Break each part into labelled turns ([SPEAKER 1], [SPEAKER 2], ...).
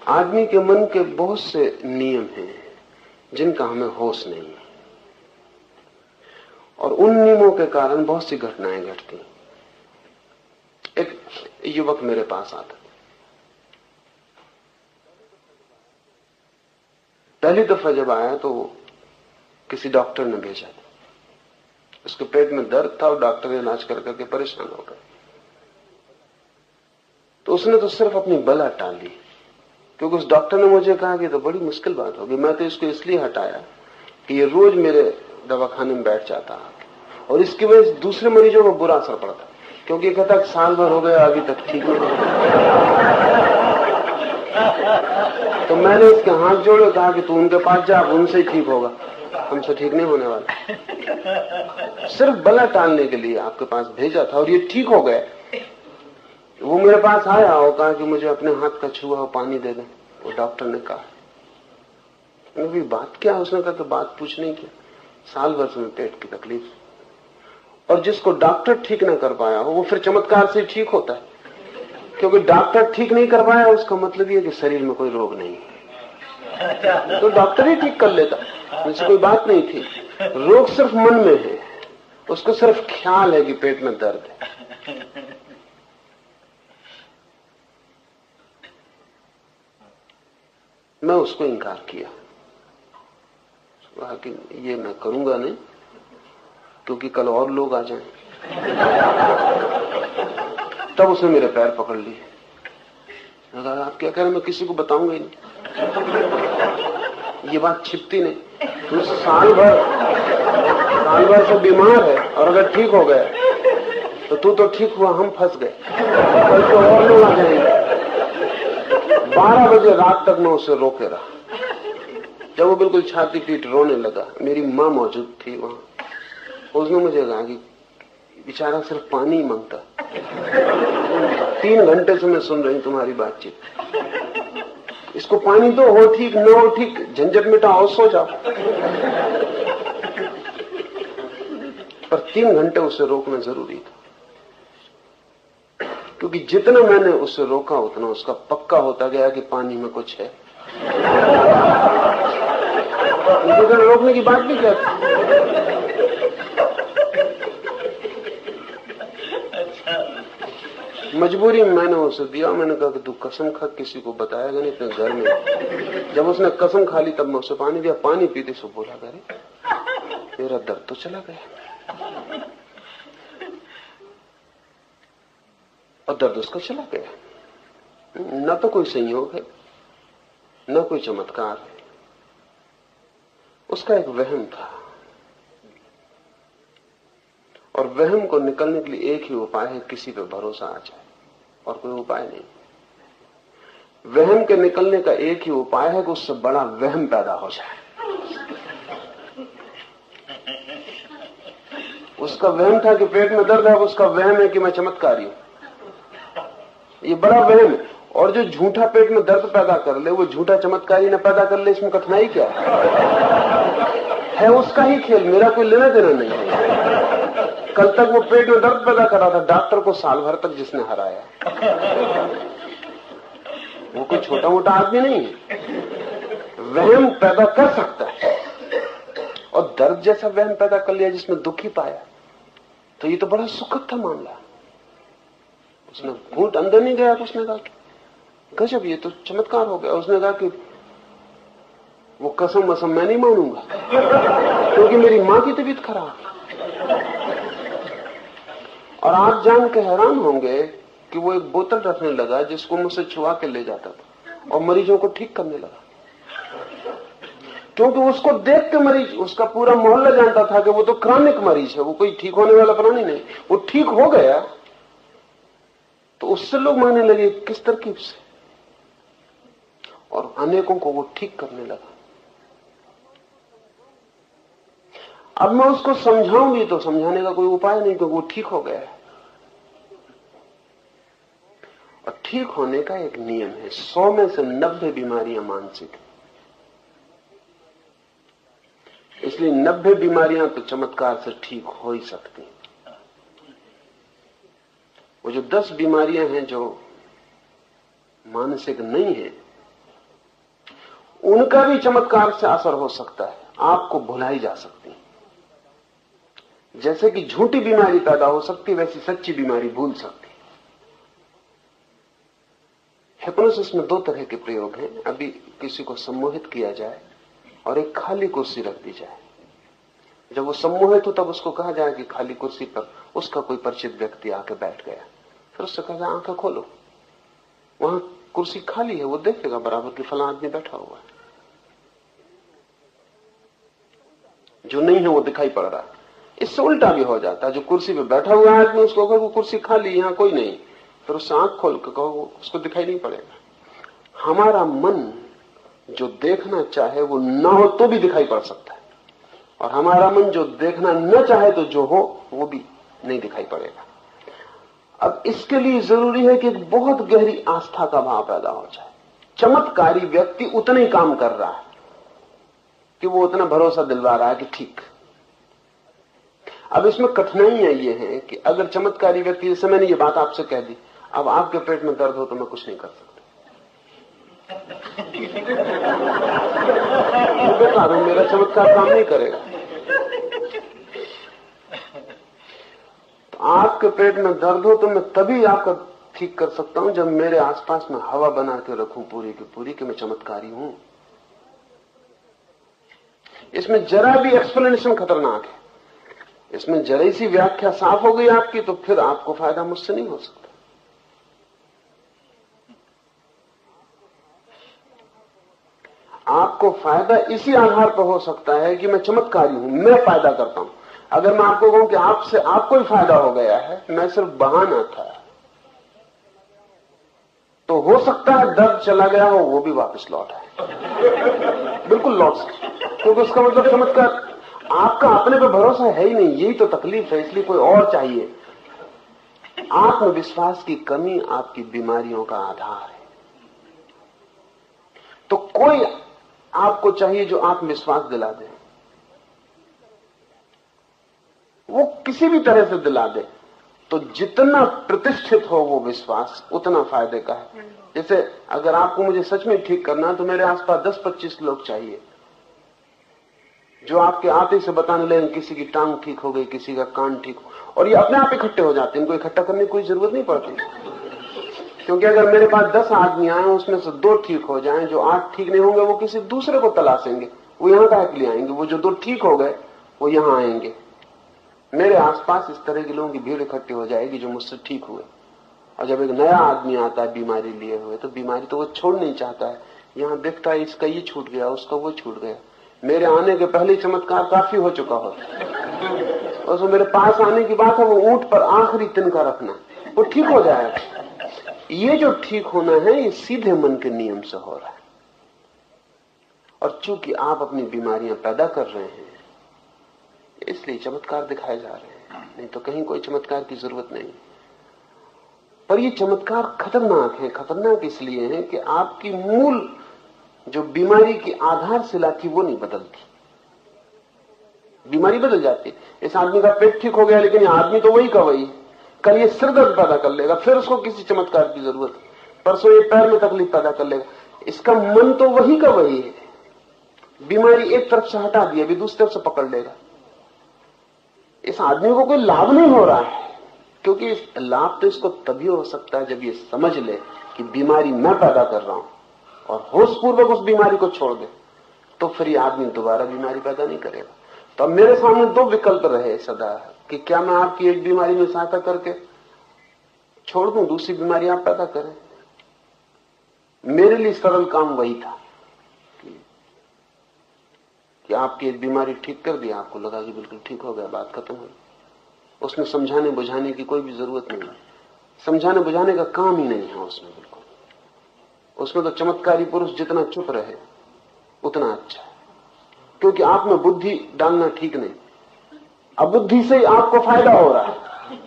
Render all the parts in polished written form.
[SPEAKER 1] आदमी के मन के बहुत से नियम हैं जिनका हमें होश नहीं है, और उन नियमों के कारण बहुत सी घटनाएं घटती। एक युवक मेरे पास आता, पहली दफा जब आया तो किसी डॉक्टर ने भेजा था। उसके पेट में दर्द था और डॉक्टर ने इलाज कर करके परेशान हो गए। तो उसने तो सिर्फ अपनी बला टाल ली, क्योंकि उस डॉक्टर ने मुझे कहा कि तो बड़ी मुश्किल बात होगी। मैं तो इसको इसलिए हटाया कि ये रोज मेरे दवाखाने में बैठ जाता और इसकी वजह से दूसरे मरीजों को बुरा असर पड़ता, क्योंकि कहता साल भर हो गया अभी तक ठीक नहीं हुआ। तो मैंने उसके हाथ जोड़े, कहा कि तू उनके पास जा, उनसे ही ठीक होगा, हमसे ठीक नहीं होने वाला। सिर्फ बला टालने के लिए आपके पास भेजा था और ये ठीक हो गए। वो मेरे पास आया और कहा कि मुझे अपने हाथ का छुआ और पानी दे दें। वो डॉक्टर ने कहा, अभी बात क्या है? उसने कहा तो बात पूछने की, साल भर से में पेट की तकलीफ, और जिसको डॉक्टर ठीक ना कर पाया हो वो फिर चमत्कार से ठीक होता है, क्योंकि डॉक्टर ठीक नहीं कर पाया उसका मतलब ये कि शरीर में कोई रोग नहीं है, तो डॉक्टर ही ठीक कर लेता, मुझसे कोई बात नहीं थी। रोग सिर्फ मन में है, उसको सिर्फ ख्याल है कि पेट में दर्द है। मैं उसको इनकार किया, कहा कि ये मैं करूंगा नहीं, क्योंकि कल और लोग आ जाएं। तब उसने मेरे पैर पकड़ लिए। कहा आप क्या कह रहे हैं? मैं किसी को बताऊंगा ही नहीं, ये बात छिपती नहीं। तू साल भर से बीमार है और अगर ठीक हो गया तो तू तो ठीक हुआ, हम फंस गए, कल तो और लोग आ जाएंगे। 12 बजे रात तक मैं उसे रोके रहा। जब वो बिल्कुल छाती पीट रोने लगा, मेरी माँ मौजूद थी वहां, उसने मुझे कहा कि बेचारा सिर्फ पानी ही मांगता, 3 घंटे से मैं सुन रही तुम्हारी बातचीत, इसको पानी दो, हो ठीक न हो ठीक, झंझट मिटाओ, सो जाओ। पर 3 घंटे उसे रोकना जरूरी था, क्योंकि जितना मैंने उसे रोका उतना उसका पक्का होता गया कि पानी में कुछ है। रोकने की बात भी क्या थी? मजबूरी में मैंने उसे दिया। मैंने कहा कि तू कसम खा किसी को बताएगा नहीं अपने घर में। जब उसने कसम खा ली तब मैं उसे पानी दिया। पानी पीते से बोला, करे मेरा दर्द तो चला गया, और दर्द उसका चला गया। न तो कोई संयोग है न कोई चमत्कार है, उसका एक वहम था, और वहम को निकलने के लिए एक ही उपाय है, किसी पे भरोसा आ जाए, और कोई उपाय नहीं। वहम के निकलने का एक ही उपाय है कि उससे बड़ा वहम पैदा हो जाए। उसका वहम था कि पेट में दर्द है, उसका वहम है कि मैं चमत्कारी हूं। ये बड़ा वहम है, और जो झूठा पेट में दर्द पैदा कर ले वो झूठा चमत्कारी न पैदा कर ले, इसमें कठिनाई क्या है? उसका ही खेल, मेरा कोई लेना देना नहीं है। कल तक वो पेट में दर्द पैदा कर रहा था, डॉक्टर को साल भर तक जिसने हराया, वो कोई छोटा मोटा आदमी नहीं है। वहम पैदा कर सकता है, और दर्द जैसा वहम पैदा कर लिया जिसमें दुख ही पाया, तो ये तो बड़ा सुखद था मामला। उसने घूंट अंदर नहीं गया, तो उसने कहा गजब, ये तो चमत्कार हो गया। उसने कहा कि वो कसम वसम मैं नहीं मानूंगा, क्योंकि मेरी मां की तबीयत खराब। और आप जान के हैरान होंगे कि वो एक बोतल रखने लगा जिसको मुझसे छुआ के ले जाता था और मरीजों को ठीक करने लगा, क्योंकि उसको देख के मरीज, उसका पूरा मोहल्ला जानता था कि वो तो क्रॉनिक मरीज है, वो कोई ठीक होने वाला प्राणी नहीं। वो ठीक हो गया तो उससे लोग मानने लगे किस तरकीब से, और अनेकों को वो ठीक करने लगा। अब मैं उसको समझाऊंगी तो समझाने का कोई उपाय नहीं, क्योंकि वो ठीक हो गया है। और ठीक होने का एक नियम है, 100 में से 90 बीमारियां मानसिक है, इसलिए 90 बीमारियां तो चमत्कार से ठीक हो ही सकती हैं। वो जो 10 बीमारियां हैं जो मानसिक नहीं है, उनका भी चमत्कार से असर हो सकता है, आपको भुलाई जा सकती है। जैसे कि झूठी बीमारी पैदा हो सकती है, वैसी सच्ची बीमारी भूल सकती है। हिप्नोसिस में दो तरह के प्रयोग हैं। अभी किसी को सम्मोहित किया जाए और एक खाली कुर्सी रख दी जाए। जब वो सम्मोहित हो तब उसको कहा जाए कि खाली कुर्सी पर उसका कोई परिचित व्यक्ति आके बैठ गया, फिर उससे कहा जाए आंखें खोलो, वहां कुर्सी खाली है, वो देखेगा बराबर कि फला आदमी बैठा हुआ है, जो नहीं है वो दिखाई पड़ रहा है। इससे उल्टा भी हो जाता है, जो कुर्सी पे बैठा हुआ है आदमी उसको कहो वो कुर्सी खाली, यहां कोई नहीं, फिर उससे आंख खोल के कहो, उसको दिखाई नहीं पड़ेगा। हमारा मन जो देखना चाहे वो ना हो तो भी दिखाई पड़ सकता है, और हमारा मन जो देखना न चाहे तो जो हो वो भी नहीं दिखाई पड़ेगा। अब इसके लिए जरूरी है कि एक बहुत गहरी आस्था का भाव पैदा हो जाए। चमत्कारी व्यक्ति उतना ही काम कर रहा है कि वो उतना भरोसा दिलवा रहा है कि ठीक। अब इसमें कठिनाइयां ये हैं कि अगर चमत्कारी व्यक्ति, जैसे मैंने ये बात आपसे कह दी, अब आपके पेट में दर्द हो तो मैं कुछ नहीं कर सकता, बेकार हूं, मेरा चमत्कार काम नहीं करेगा। तो आपके पेट में दर्द हो तो मैं तभी आपका ठीक कर सकता हूं जब मेरे आसपास में हवा बना के रखूं पूरी की पूरी कि मैं चमत्कारी हूं। इसमें जरा भी एक्सप्लेनेशन खतरनाक है। इसमें जरा सी व्याख्या साफ हो गई आपकी तो फिर आपको फायदा मुझसे नहीं हो सकता। आपको फायदा इसी आधार पर हो सकता है कि मैं चमत्कारी हूं, मैं फायदा करता हूं। अगर मैं आपको कहूं कि आपसे आपको ही फायदा हो गया है, मैं सिर्फ बहाना था, तो हो सकता है दर्द चला गया हो वो भी वापस लौट आए, बिल्कुल लौट सकता, क्योंकि उसका मतलब चमत्कार आपका अपने पे भरोसा है ही नहीं। यही तो तकलीफ है, इसलिए कोई और चाहिए। आत्मविश्वास की कमी आपकी बीमारियों का आधार है। तो कोई आपको चाहिए जो आत्मविश्वास दिला दे, वो किसी भी तरह से दिला दे, तो जितना प्रतिष्ठित हो वो विश्वास उतना फायदे का है। जैसे अगर आपको मुझे सच में ठीक करना है तो मेरे आसपास 10-25 लोग चाहिए जो आपके आते से बताने लगे किसी की टांग ठीक हो गई, किसी का कान ठीक हो, और ये अपने आप इकट्ठे हो जाते हैं। इनको इकट्ठा करने की कोई जरूरत नहीं पड़ती, क्योंकि अगर मेरे पास 10 आदमी आए उसमें से 2 ठीक हो जाएं, जो 8 ठीक नहीं होंगे वो किसी दूसरे को तलाशेंगे, वो यहां काहे के लिए आएंगे? वो जो 2 ठीक हो गए वो यहां आएंगे। मेरे आसपास इस तरह के लोगों की भीड़ इकट्ठी हो जाएगी जो मुझसे ठीक हुए। और जब एक नया आदमी आता है बीमारी लिए हुए, तो बीमारी तो वो छोड़ नहीं चाहता है, यहां देखता है इसका ये छूट गया, उसका वो छूट गया। मेरे आने के पहले चमत्कार काफी हो चुका होता, और मेरे पास आने की बात है वो ऊंट पर आखिरी तिनका रखना, वो ठीक हो जाएगा। ये जो ठीक होना है ये सीधे मन के नियम से हो रहा है, और चूंकि आप अपनी बीमारियां पैदा कर रहे हैं इसलिए चमत्कार दिखाए जा रहे हैं, नहीं तो कहीं कोई चमत्कार की जरूरत नहीं। पर ये चमत्कार खतरनाक है। खतरनाक इसलिए है कि आपकी मूल जो बीमारी की आधारशिला थी वो नहीं बदलती। बीमारी बदल जाती है। इस आदमी का पेट ठीक हो गया लेकिन ये आदमी तो वही का वही है। कल ये सिरदर्द पैदा कर लेगा, फिर उसको किसी चमत्कार की जरूरत है। परसों ये पैर में तकलीफ पैदा कर लेगा, इसका मन तो वही का वही है। बीमारी एक तरफ से हटा दी, अभी दूसरी तरफ से पकड़ लेगा। इस आदमी को कोई लाभ नहीं हो रहा है, क्योंकि लाभ तो इसको तभी हो सकता है जब ये समझ ले कि बीमारी मैं पैदा कर रहा हूं और होशपूर्वक उस बीमारी को छोड़ दे, तो फिर ये आदमी दोबारा बीमारी पैदा नहीं करेगा। तो अब मेरे सामने 2 विकल्प रहे सदा कि क्या मैं आपकी एक बीमारी में सहायता करके छोड़ दूं, दूसरी बीमारी आप पैदा करें। मेरे लिए सरल काम वही था कि आपकी एक बीमारी ठीक कर दी, आपको लगा कि बिल्कुल ठीक हो गया, बात खत्म हो। उसमें समझाने बुझाने की कोई भी जरूरत नहीं है। समझाने बुझाने का काम ही नहीं है उसमें, बिल्कुल। उसमें तो चमत्कारी पुरुष जितना चुप रहे उतना अच्छा है, क्योंकि आप में बुद्धि डालना ठीक नहीं। अबुद्धि से आपको फायदा हो रहा है।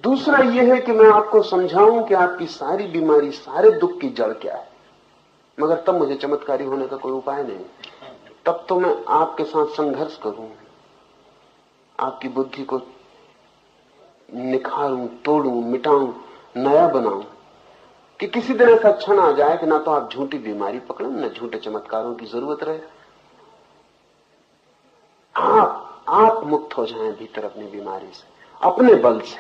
[SPEAKER 1] दूसरा यह है कि मैं आपको समझाऊं कि आपकी सारी बीमारी, सारे दुख की जड़ क्या है, मगर तब मुझे चमत्कारी होने का कोई उपाय नहीं। तब तो मैं आपके साथ संघर्ष करूं, आपकी बुद्धि को निखारूं, तोड़ूं, मिटाऊं, नया बनाऊं, कि किसी दिन ऐसा क्षण आ जाए कि ना तो आप झूठी बीमारी पकड़े, न झूठे चमत्कारों की जरूरत रहे। आप मुक्त हो जाएं भीतर अपनी बीमारी से, अपने बल से।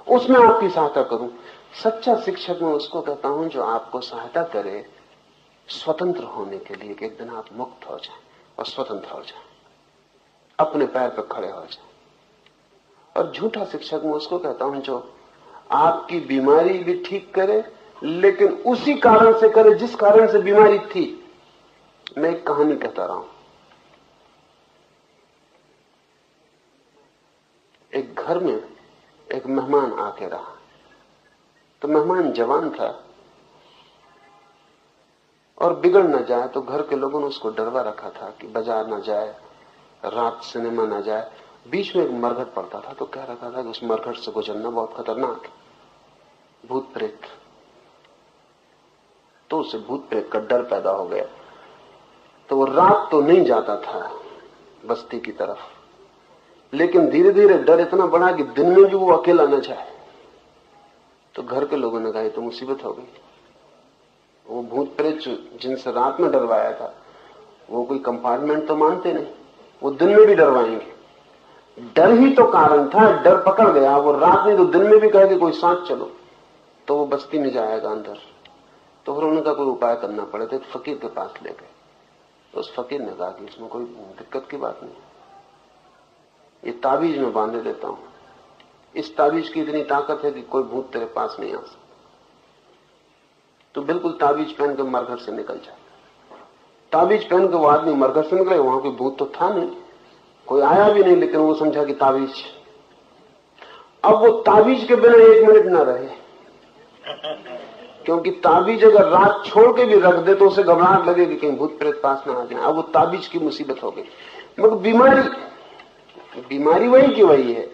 [SPEAKER 1] उसमें आपकी सहायता करूं। सच्चा शिक्षक मैं उसको कहता हूं जो आपको सहायता करे स्वतंत्र होने के लिए, कि एक दिन आप मुक्त हो जाएं और स्वतंत्र हो जाएं, अपने पैर पर खड़े हो जाएं। और झूठा शिक्षक मैं उसको कहता हूं जो आपकी बीमारी भी ठीक करे, लेकिन उसी कारण से करे जिस कारण से बीमारी थी। मैं एक कहानी कहता रहा हूं। एक घर में एक मेहमान आके रहा। तो मेहमान जवान था और बिगड़ न जाए तो घर के लोगों ने उसको डरवा रखा था कि बाजार न जाए, रात सिनेमा न जाए। बीच में एक मरघट पड़ता था तो कह रखा था कि उस मरघट से गुजरना बहुत खतरनाक है, भूत प्रेत। तो उसे भूत प्रेत का डर पैदा हो गया। तो वो रात तो नहीं जाता था बस्ती की तरफ, लेकिन धीरे धीरे डर इतना बढ़ा कि दिन में भी वो अकेला न जाए। तो घर के लोगों ने कहा तो मुसीबत हो गई। वो भूत प्रेत जिनसे रात में डरवाया था वो कोई कंपार्टमेंट तो मानते नहीं, वो दिन में भी डरवाएंगे। डर ही तो कारण था, डर पकड़ गया। वो रात नहीं तो दिन में भी कहे कोई साथ चलो तो वो बस्ती में जाएगा अंदर। तो फिर उनका कोई उपाय करना पड़े तो एक फकीर के पास ले गए। तो उस फकीर ने कहा कि इसमें कोई दिक्कत की बात नहीं, ये ताबीज में बांधे देता हूं, इस ताबीज की इतनी ताकत है कि कोई भूत तेरे पास नहीं आ सकता। तो बिल्कुल ताबीज पहन के मरघट से निकल जाए। ताबीज पहन के वो आदमी मरघट से निकले, वहां कोई भूत तो था नहीं, कोई आया भी नहीं, लेकिन वो समझा कि ताबीज। अब वो ताबीज के बिना एक मिनट ना रहे, क्योंकि ताबीज अगर रात छोड़ के भी रख दे तो उसे घबराहट लगेगी कहीं भूत प्रेत पास ना आ जाए। अब वो ताबीज की मुसीबत हो गई। मगर बीमारी वही की वही है।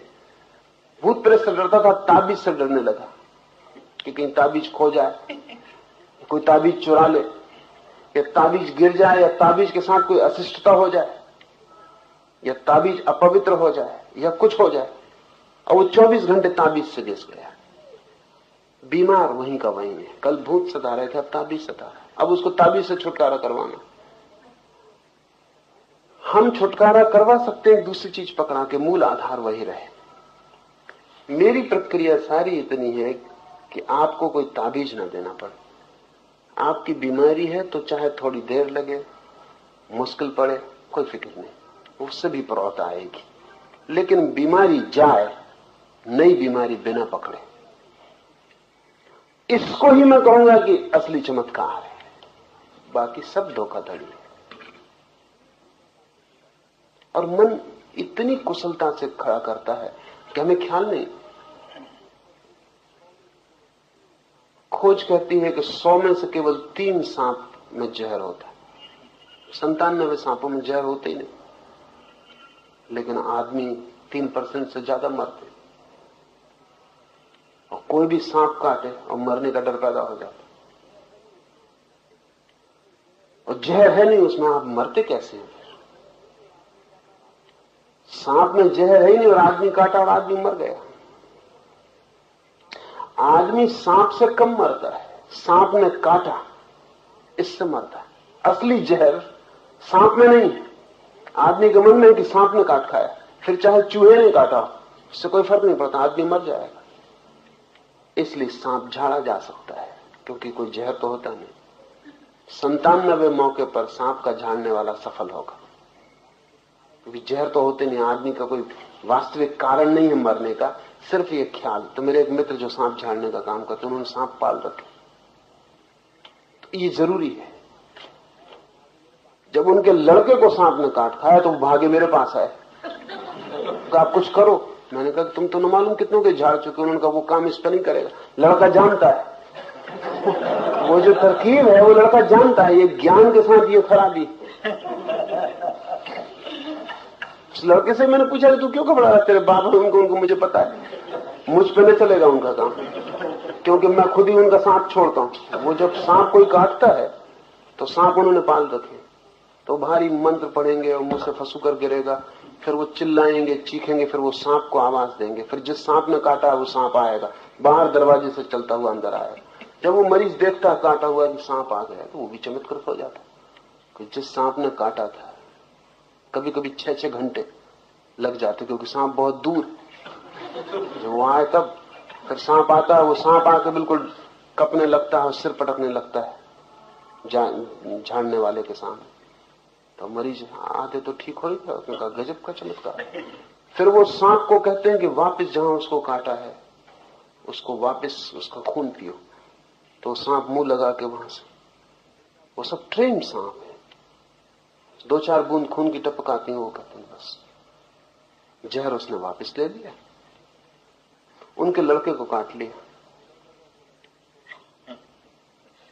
[SPEAKER 1] भूत प्रेत से डरता था, ताबीज से डरने लगा कि कहीं ताबीज खो जाए, कोई ताबीज चुरा ले, या ताबीज गिर जाए, या ताबीज के साथ कोई अशिष्टता हो जाए, या ताबीज अपवित्र हो जाए, या कुछ हो जाए। और वो 24 घंटे ताबीज से घिस गया। बीमार वहीं का वहीं है। कल भूत सता रहे थे, अब ताबीज सता रहा है। अब उसको ताबीज से छुटकारा करवाना। हम छुटकारा करवा सकते हैं दूसरी चीज पकड़ा के, मूल आधार वही रहे। मेरी प्रक्रिया सारी इतनी है कि आपको कोई ताबीज ना देना पड़े। आपकी बीमारी है तो चाहे थोड़ी देर लगे, मुश्किल पड़े, कोई फिक्र नहीं, उससे भी प्रौता आएगी। लेकिन बीमारी जाए, नई बीमारी बिना पकड़े। इसको ही मैं कहूंगा कि असली चमत्कार है, बाकी सब धोखाधड़ी है। और मन इतनी कुशलता से खड़ा करता है कि हमें ख्याल नहीं। खोज कहती है कि 100 में से केवल 3 सांप में जहर होता है, 97 सांपों में जहर होते ही नहीं। लेकिन आदमी 3% से ज्यादा मरते, और कोई भी सांप काटे और मरने का डर पैदा हो जाता। और जहर है नहीं उसमें, आप मरते कैसे हैं? सांप में जहर है ही नहीं और आदमी काटा और आदमी मर गया। आदमी सांप से कम मरता है, सांप ने काटा इससे मरता है। असली जहर सांप में नहीं है। आदमी के मन में है कि सांप ने काट खाया, फिर चाहे चूहे ने काटा, इससे कोई फर्क नहीं पड़ता, आदमी मर जाएगा। इसलिए सांप झाड़ा जा सकता है क्योंकि कोई जहर तो होता नहीं। 97 मौके पर सांप का झाड़ने वाला सफल होगा, क्योंकि जहर तो होते नहीं। आदमी का कोई वास्तविक कारण नहीं है मरने का, सिर्फ ये ख्याल। तो मेरे एक मित्र जो सांप झाड़ने का काम करते, उन्होंने सांप पाल रखे। तो ये जरूरी है। जब उनके लड़के को सांप ने काट खाया तो वो भागे मेरे पास आए, तो आप कुछ करो। मैंने कहा तुम तो न मालूम कितनों के झाड़ चुके। उन्होंने कहा वो काम इस पर नहीं करेगा, लड़का जानता है। वो जो तरकीब है वो लड़का जानता है, ये ज्ञान के साथ ये खराबी। उस लड़के से मैंने पूछा तू क्यों घबरा रहा, तेरे बाप उनको मुझे पता है, मुझ पे नहीं चलेगा उनका काम, क्योंकि मैं खुद ही उनका सांप छोड़ता हूं। वो जब सांप कोई काटता है तो सांप उन्होंने पाल रखे, तो भारी मंत्र पढ़ेंगे और मुंह से फंसू कर गिरेगा, फिर वो चिल्लाएंगे, चीखेंगे, फिर वो सांप को आवाज देंगे, फिर जिस सांप ने काटा वो सांप आएगा, बाहर दरवाजे से चलता हुआ अंदर आएगा। जब वो मरीज देखता काटा हुआ कि सांप आ गया तो वो भी चमत्कृत हो जाता कि जिस सांप ने काटा था। कभी कभी 6-6 घंटे लग जाते क्योंकि सांप बहुत दूर, जब वो आए तब फिर सांप आता है, वो सांप आके बिल्कुल कपने लगता है और सिर पटकने लगता है झाड़ने वाले के सामने। तो मरीज आधे तो ठीक हो ही गया, उसने कहा गजब का चमत्कार। फिर वो सांप को कहते हैं कि वापस जहां उसको काटा है उसको वापस उसका खून पियो, तो सांप मुंह लगा के वहां से, वो सब ट्रेन सांप है, 2-4 बूंद खून की टपकाती हैं, वो कहते हैं बस जहर उसने वापस ले लिया। उनके लड़के को काट लिया,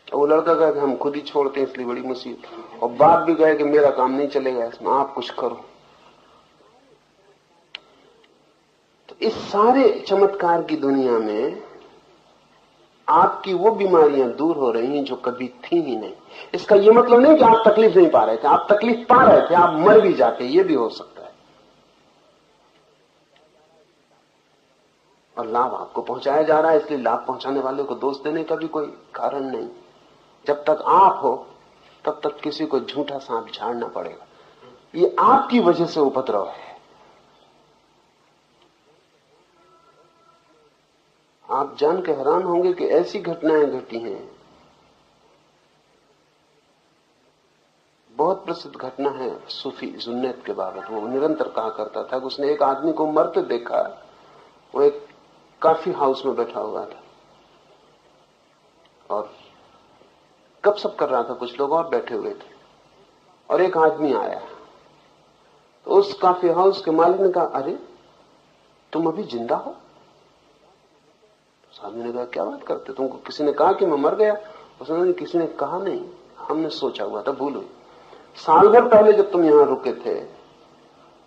[SPEAKER 1] वो लड़का कहा कि हम खुद ही छोड़ते हैं इसलिए बड़ी मुसीबत, और बाप भी कहे कि मेरा काम नहीं चलेगा इसमें, आप कुछ करो। तो इस सारे चमत्कार की दुनिया में आपकी वो बीमारियां दूर हो रही हैं जो कभी थी ही नहीं। इसका ये मतलब नहीं कि आप तकलीफ नहीं पा रहे थे, आप तकलीफ पा रहे थे, आप मर भी जाते, ये भी हो सकता है, और लाभ आपको पहुंचाया जा रहा है, इसलिए लाभ पहुंचाने वाले को दोष देने का भी कोई कारण नहीं। जब तक आप हो तब तक किसी को झूठा सांप झाड़ना पड़ेगा, ये आपकी वजह से उपद्रव है। आप जान के हैरान होंगे कि ऐसी घटनाएं घटी हैं। बहुत प्रसिद्ध घटना है सूफी जुन्नैद के बाबत। वो निरंतर कहा करता था कि उसने एक आदमी को मरते देखा। वो एक कॉफी हाउस में बैठा हुआ था और गपशप कर रहा था, कुछ लोग और बैठे हुए थे, और एक आदमी आया। तो उस कॉफी हाउस के मालिक ने कहा, अरे तुम अभी जिंदा हो? उस आदमी ने कहा, क्या बात करते, तुमको किसी ने कहा कि मैं मर गया? उसने कहा, किसी ने कहा नहीं, हमने सोचा हुआ था, भूल हुई। साल भर पहले जब तुम यहां रुके थे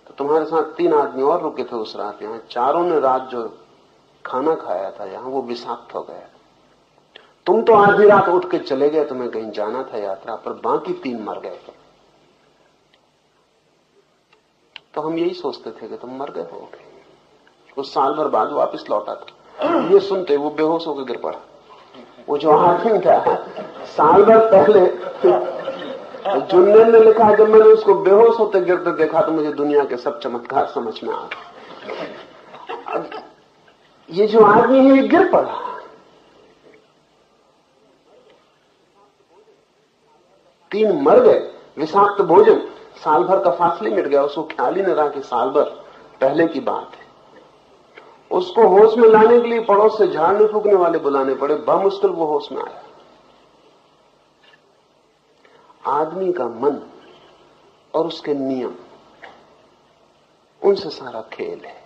[SPEAKER 1] तो तुम्हारे साथ 3 आदमी और रुके थे उस रात यहां, चारों ने रात जो खाना खाया था यहां वो विषाक्त हो गया। तुम तो आधी रात उठ के चले गए, तुम्हें कहीं जाना था यात्रा पर, बाकी 3 मर गए। तो हम यही सोचते थे कि तुम मर गए हो। उस साल भर बाद वापस लौटा था, ये सुनते वो बेहोश होकर गिर पड़ा। वो जो आदमी था साल भर पहले, जुन्नैद ने लिखा, जब मैंने उसको बेहोश होते गिरते देखा तो मुझे दुनिया के सब चमत्कार समझ में आ गए। अब ये जो आदमी है ये गिर पड़ा, तीन मर गए, विषाक्त भोजन, साल भर का फासले मिट गया। उसको ख्याल ही न रहा कि साल भर पहले की बात है। उसको होश में लाने के लिए पड़ोस से झाड़ने फूकने वाले बुलाने पड़े, बमुश्किल वो होश में आया। आदमी का मन और उसके नियम, उनसे सारा खेल है।